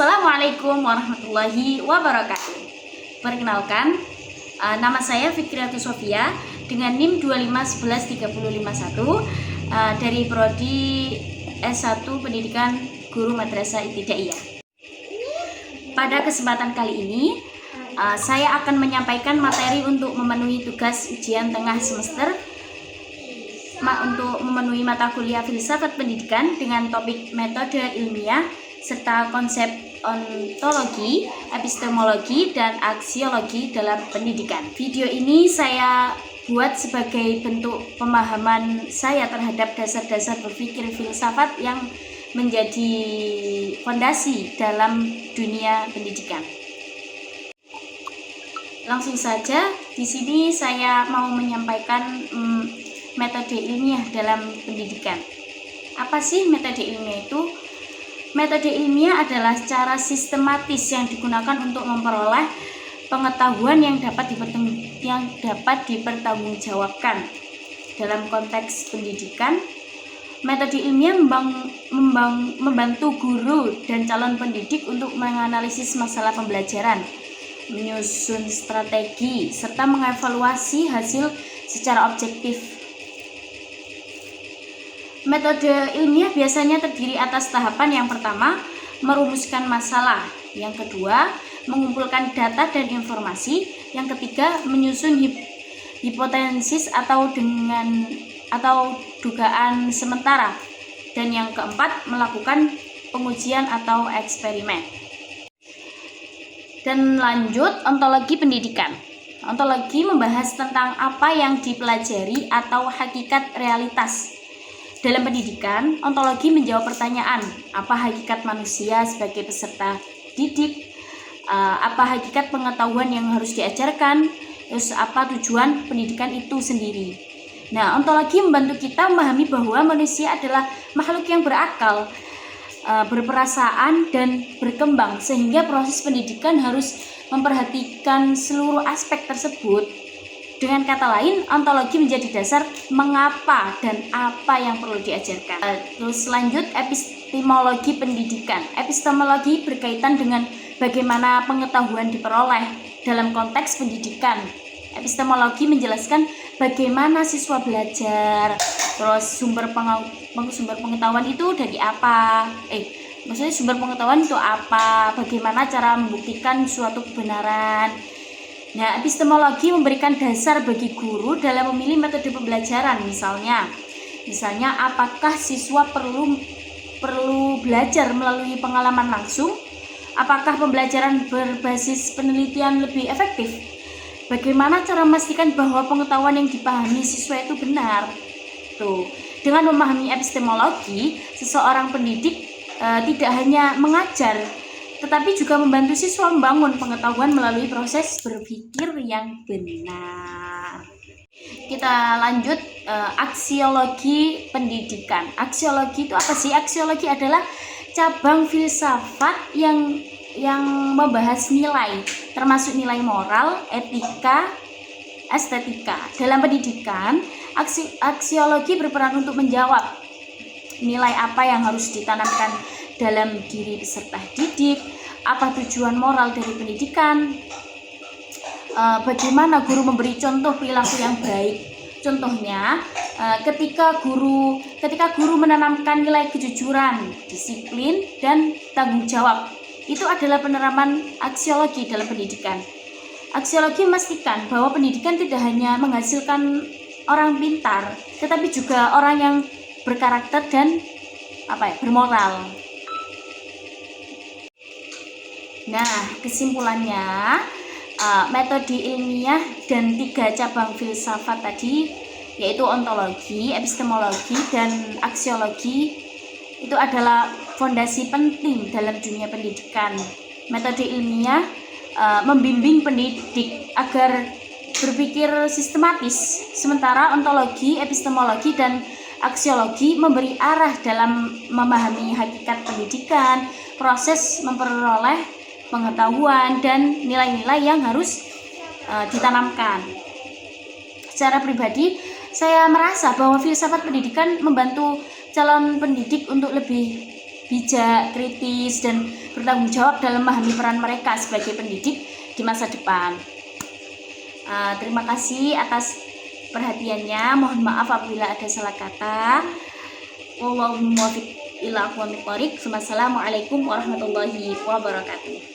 Assalamualaikum warahmatullahi wabarakatuh. Perkenalkan, nama saya Fikriatus Sofia dengan NIM 2511351 dari Prodi S1 Pendidikan Guru Madrasah Ibtidaiyah. Pada kesempatan kali ini, saya akan menyampaikan materi untuk memenuhi tugas ujian tengah semester untuk memenuhi mata kuliah filsafat pendidikan dengan topik metode ilmiah serta konsep ontologi, epistemologi, dan aksiologi dalam pendidikan. Video ini saya buat sebagai bentuk pemahaman saya terhadap dasar-dasar berpikir filsafat yang menjadi fondasi dalam dunia pendidikan. Langsung saja, di sini saya mau menyampaikan metode ilmiah dalam pendidikan. Apa sih metode ilmiah itu? Metode ilmiah adalah cara sistematis yang digunakan untuk memperoleh pengetahuan yang dapat dipertanggungjawabkan. Dalam konteks pendidikan, metode ilmiah membantu guru dan calon pendidik untuk menganalisis masalah pembelajaran, menyusun strategi, serta mengevaluasi hasil secara objektif. Metode ilmiah biasanya terdiri atas tahapan yang pertama, merumuskan masalah, yang kedua, mengumpulkan data dan informasi, yang ketiga, menyusun hipotesis atau dugaan sementara, dan yang keempat, melakukan pengujian atau eksperimen. Dan lanjut, ontologi pendidikan. Ontologi membahas tentang apa yang dipelajari atau hakikat realitas. Dalam pendidikan, ontologi menjawab pertanyaan, apa hakikat manusia sebagai peserta didik, apa hakikat pengetahuan yang harus diajarkan, terus apa tujuan pendidikan itu sendiri. Nah, ontologi membantu kita memahami bahwa manusia adalah makhluk yang berakal, berperasaan, dan berkembang, sehingga proses pendidikan harus memperhatikan seluruh aspek tersebut. Dengan kata lain, ontologi menjadi dasar mengapa dan apa yang perlu diajarkan. Terus lanjut, epistemologi pendidikan. Epistemologi berkaitan dengan bagaimana pengetahuan diperoleh dalam konteks pendidikan. Epistemologi menjelaskan bagaimana siswa belajar, terus sumber pengetahuan itu dari apa? Maksudnya sumber pengetahuan itu apa? Bagaimana cara membuktikan suatu kebenaran? Nah, epistemologi memberikan dasar bagi guru dalam memilih metode pembelajaran. Misalnya apakah siswa perlu belajar melalui pengalaman langsung? Apakah pembelajaran berbasis penelitian lebih efektif? Bagaimana cara memastikan bahwa pengetahuan yang dipahami siswa itu benar? Dengan memahami epistemologi, seseorang pendidik tidak hanya mengajar, tetapi juga membantu siswa membangun pengetahuan melalui proses berpikir yang benar. Kita lanjut, aksiologi pendidikan. Aksiologi itu apa sih? Aksiologi adalah cabang filsafat yang membahas nilai, termasuk nilai moral, etika, estetika. Dalam pendidikan, aksiologi berperan untuk menjawab nilai apa yang harus ditanamkan dalam diri peserta didik, apa tujuan moral dari pendidikan, bagaimana guru memberi contoh perilaku yang baik. Contohnya, ketika guru menanamkan nilai kejujuran, disiplin, dan tanggung jawab, itu adalah penerapan aksiologi dalam pendidikan. Aksiologi memastikan bahwa pendidikan tidak hanya menghasilkan orang pintar, tetapi juga orang yang berkarakter dan bermoral. Nah, kesimpulannya, metode ilmiah dan 3 cabang filsafat tadi, yaitu ontologi, epistemologi, dan aksiologi, itu adalah fondasi penting dalam dunia pendidikan. Metode ilmiah membimbing pendidik agar berpikir sistematis, sementara ontologi, epistemologi, dan aksiologi memberi arah dalam memahami hakikat pendidikan, proses memperoleh pengetahuan, dan nilai-nilai yang harus ditanamkan. Secara pribadi, saya merasa bahwa filsafat pendidikan membantu calon pendidik untuk lebih bijak, kritis, dan bertanggung jawab dalam memahami peran mereka sebagai pendidik di masa depan. Terima kasih atas perhatiannya. Mohon maaf apabila ada salah kata. Wallahul muwaffiq ila aqwamit thoriq. Wassalamualaikum warahmatullahi wabarakatuh.